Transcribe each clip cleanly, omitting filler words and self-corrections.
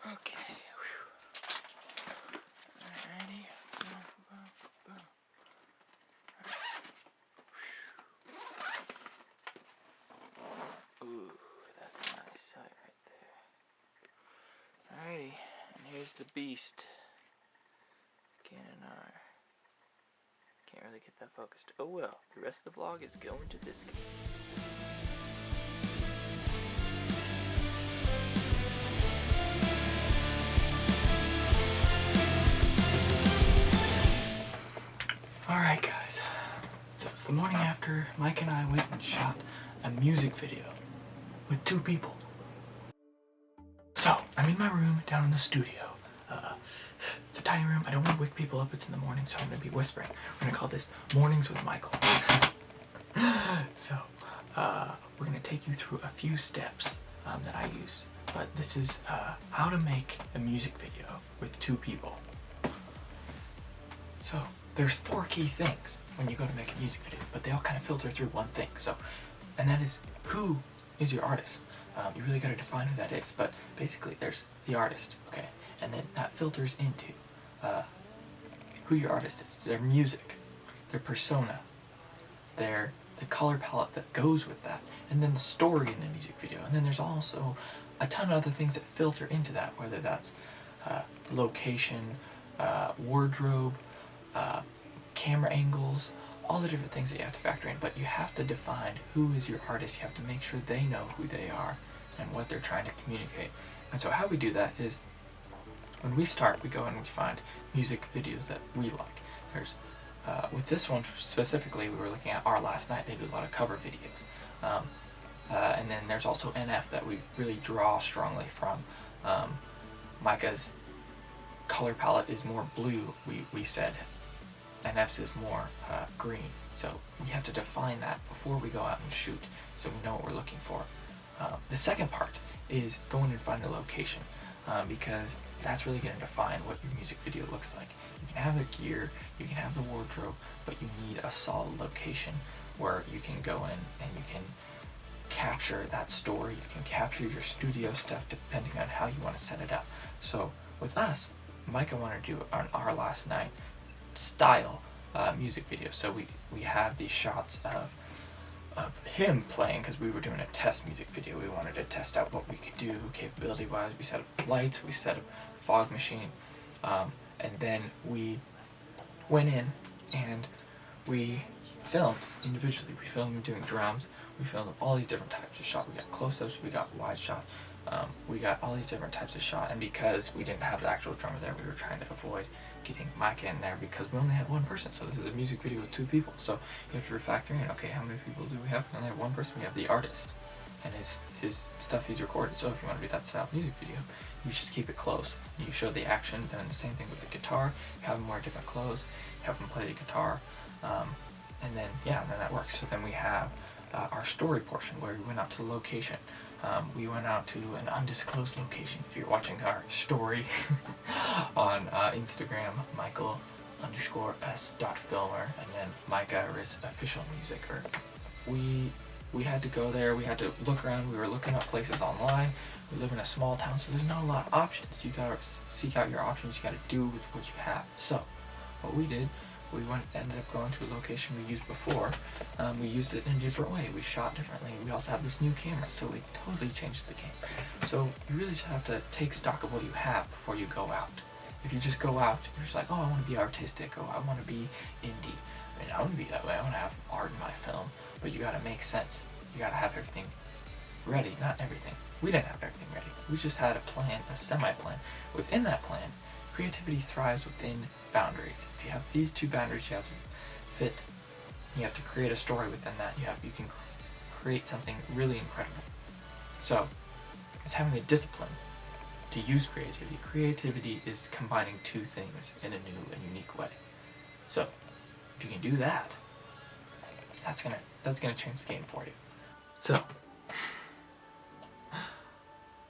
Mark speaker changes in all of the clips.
Speaker 1: Okay. Alrighty. Ooh, that's a nice sight right there. Alrighty, and here's the beast. Canon R. Can't really get that focused. Oh well, the rest of the vlog is going to this game. Alright guys, so it's the morning after Mike and I went and shot a music video with 2 people. So, I'm in my room down in the studio. It's a tiny room. I don't want to wake people up. It's in the morning, so I'm going to be whispering. We're going to call this Mornings with Michael. So, we're going to take you through a few steps that I use. But this is how to make a music video with 2 people. So, there's 4 key things when you go to make a music video, but they all kind of filter through one thing. So, and that is, who is your artist? You really got to define who that is, but basically there's the artist, okay? And then that filters into who your artist is, their music, their persona, the color palette that goes with that, and then the story in the music video. And then there's also a ton of other things that filter into that, whether that's location, wardrobe, camera angles, all the different things that you have to factor in. But you have to define who is your artist. You have to make sure they know who they are and what they're trying to communicate. And so how we do that is, when we start, we go and we find music videos that we like. There's with this one specifically, we were looking at Our Last Night. They do a lot of cover videos. And then there's also NF that we really draw strongly from. Micah's color palette is more blue, we said. NF's is more green. So we have to define that before we go out and shoot, so we know what we're looking for. The second part is going and find a location, because that's really going to define what your music video looks like. You can have the gear, you can have the wardrobe, but you need a solid location where you can go in and you can capture that story. You can capture your studio stuff depending on how you want to set it up. So with us, Micah wanted to do an Our Last Night style music video. So we have these shots of him playing, because we were doing a test music video. We wanted to test out what we could do capability wise. We set up lights, we set up fog machine, and then we went in and we filmed individually. We filmed doing drums, we filmed all these different types of shot. We got close-ups, we got wide shot, we got all these different types of shot. And because we didn't have the actual drummer there, we were trying to avoid getting Micah in there, because we only had 1 person. So this is a music video with 2 people, so you have to factor in, okay, how many people do we have? We only have 1 person. We have the artist and his stuff he's recorded. So if you want to do that style music video, you just keep it close. You show the action. Then the same thing with the guitar. You have him wear different clothes, you have him play the guitar, and then that works. So then we have our story portion, where we went out to the location. We went out to an undisclosed location. If you're watching our story on Instagram, Michael_s.filmer, and then Micah is official music. Or we had to go there. We had to look around. We were looking up places online. We live in a small town, so there's not a lot of options. You gotta seek out your options. You gotta do with what you have. So what we did, we ended up going to a location we used before. We used it in a different way. We shot differently. We also have this new camera, so it totally changes the game. So you really just have to take stock of what you have before you go out. If you just go out, you're just like, oh, I want to be artistic. Oh, I want to be indie. I mean, I want to be that way. I want to have art in my film. But you got to make sense. You got to have everything ready. Not everything. We didn't have everything ready. We just had a plan, a semi-plan. Within that plan, creativity thrives within boundaries. If you have these 2 boundaries, you have to fit. You have to create a story within that. You can create something really incredible. So it's having the discipline to use creativity. Creativity is combining 2 things in a new and unique way. So if you can do that, that's gonna change the game for you. So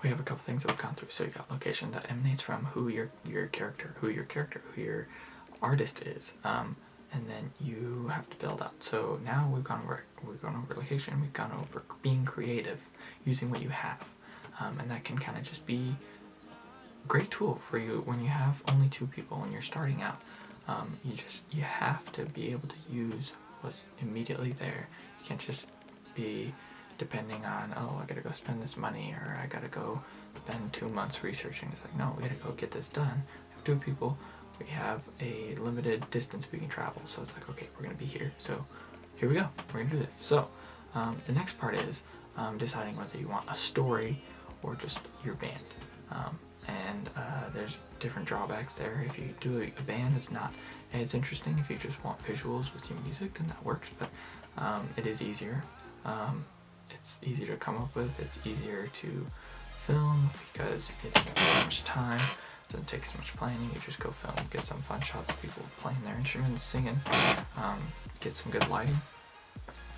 Speaker 1: we have a couple things that we've gone through. So you got location that emanates from who your artist is, and then you have to build out. So now we've gone over location. We've gone over being creative, using what you have, and that can kind of just be great tool for you when you have only 2 people, when you're starting out. You have to be able to use what's immediately there. You can't just be depending on, oh, I gotta go spend this money, or I gotta go spend 2 months researching. It's like, no, we gotta go get this done. We have 2 people, we have a limited distance we can travel, so it's like, okay, we're gonna be here, so here we go, we're gonna do this. So the next part is deciding whether you want a story or just your band. And there's different drawbacks there. If you do a band, it's not as interesting. If you just want visuals with your music, then that works, but it is easier. It's easier to come up with, it's easier to film because it doesn't take so much time, it doesn't take so much planning. You just go film, get some fun shots of people playing their instruments, singing, get some good lighting.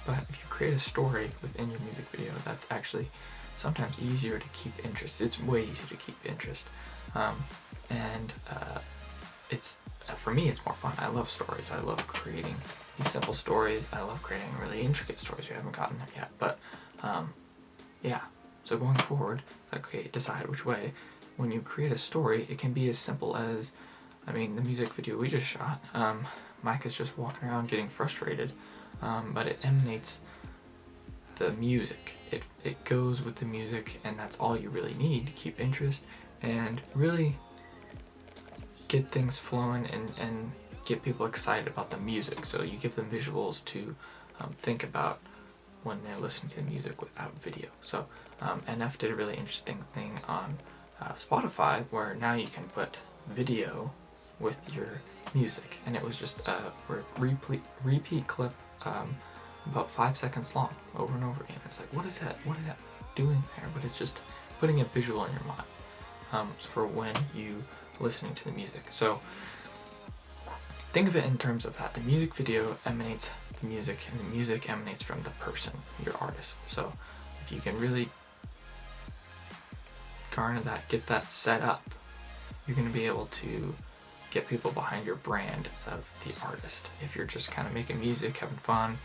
Speaker 1: But if you create a story within your music video, that's actually sometimes easier to keep interest. It's way easier to keep interest. It's for me, it's more fun. I love stories. I love creating these simple stories. I love creating really intricate stories. We haven't gotten there yet, but yeah. So going forward, like, okay, decide which way. When you create a story, it can be as simple as, I mean, the music video we just shot. Micah's just walking around getting frustrated, but it emanates the music. It goes with the music, and that's all you really need to keep interest and really get things flowing and get people excited about the music. So you give them visuals to think about when they're listening to the music without video. So NF did a really interesting thing on Spotify, where now you can put video with your music, and it was just a repeat clip about 5 seconds long, over and over again. It's like, what is that doing there? But it's just putting a visual in your mind for when you listening to the music. So think of it in terms of that. The music video emanates the music, and the music emanates from the person, your artist. So if you can really garner that, get that set up, you're going to be able to get people behind your brand of the artist. If you're just kind of making music, having fun,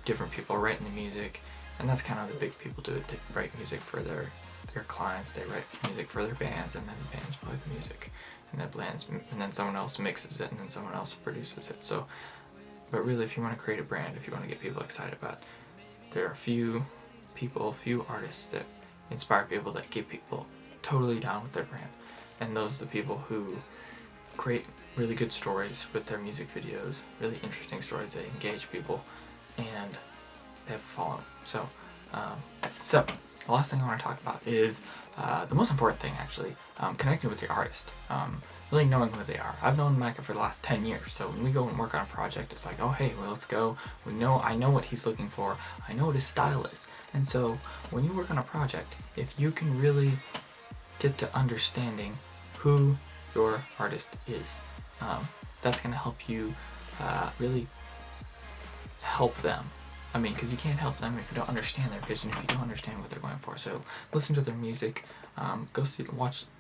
Speaker 1: different people writing the music, and that's kind of the big people do it. They write music for their clients, they write music for their bands, and then the bands play the music, and then someone else mixes it, and then someone else produces it. So, but really, if you want to create a brand, if you want to get people excited about it, there are few artists that inspire people, that get people totally down with their brand, and those are the people who create really good stories with their music videos, really interesting stories that engage people, and they have a following. So the last thing I want to talk about is the most important thing, actually, connecting with your artist, really knowing who they are. I've known Micah for the last 10 years, so when we go and work on a project, it's like, oh hey, well, let's go. I know what he's looking for, I know what his style is. And so when you work on a project, if you can really get to understanding who your artist is, that's going to help you really help them. I mean, because you can't help them if you don't understand their vision, if you don't understand what they're going for. So listen to their music, go see,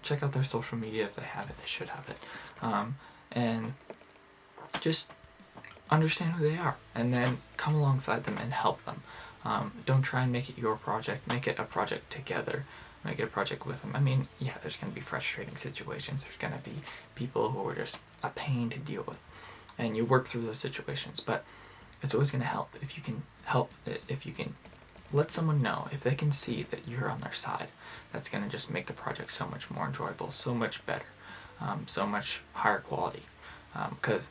Speaker 1: check out their social media if they have it. They should have it, and just understand who they are, and then come alongside them and help them. Don't try and make it your project. Make it a project together. Make it a project with them. I mean, yeah, there's going to be frustrating situations. There's going to be people who are just a pain to deal with, and you work through those situations. But it's always going to help if you can let someone know, if they can see that you're on their side. That's going to just make the project so much more enjoyable, so much better, so much higher quality. Because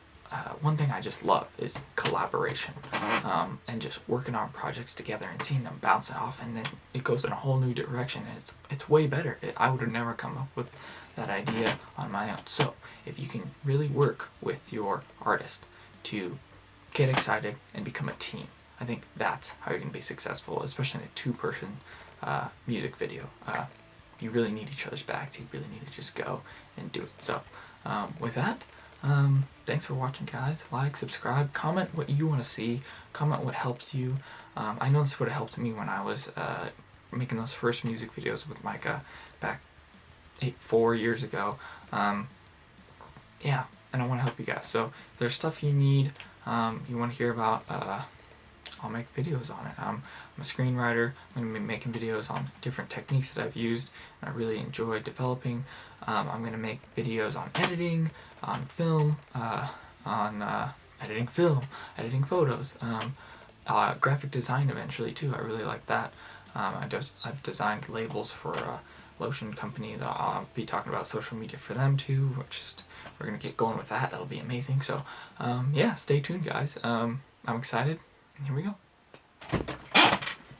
Speaker 1: one thing I just love is collaboration, and just working on projects together and seeing them bounce off, and then it goes in a whole new direction, and it's way better. I would have never come up with that idea on my own. So if you can really work with your artist to get excited and become a team, I think that's how you're going to be successful, especially in a two-person music video. You really need each other's backs. You really need to just go and do it. So with that, thanks for watching, guys. Like, subscribe, comment what you want to see, comment what helps you. I know this would have helped me when I was making those first music videos with Micah back 4 years ago. Yeah, and I want to help you guys. So if there's stuff you need, you want to hear about, I'll make videos on it. I'm a screenwriter. I'm going to be making videos on different techniques that I've used and I really enjoy developing. I'm going to make videos on editing, on film, on editing film, editing photos, graphic design eventually too. I really like that. I've designed labels for a lotion company that I'll be talking about social media for them too. We're gonna get going with that. That'll be amazing. So yeah, stay tuned, guys. I'm excited. Here we go.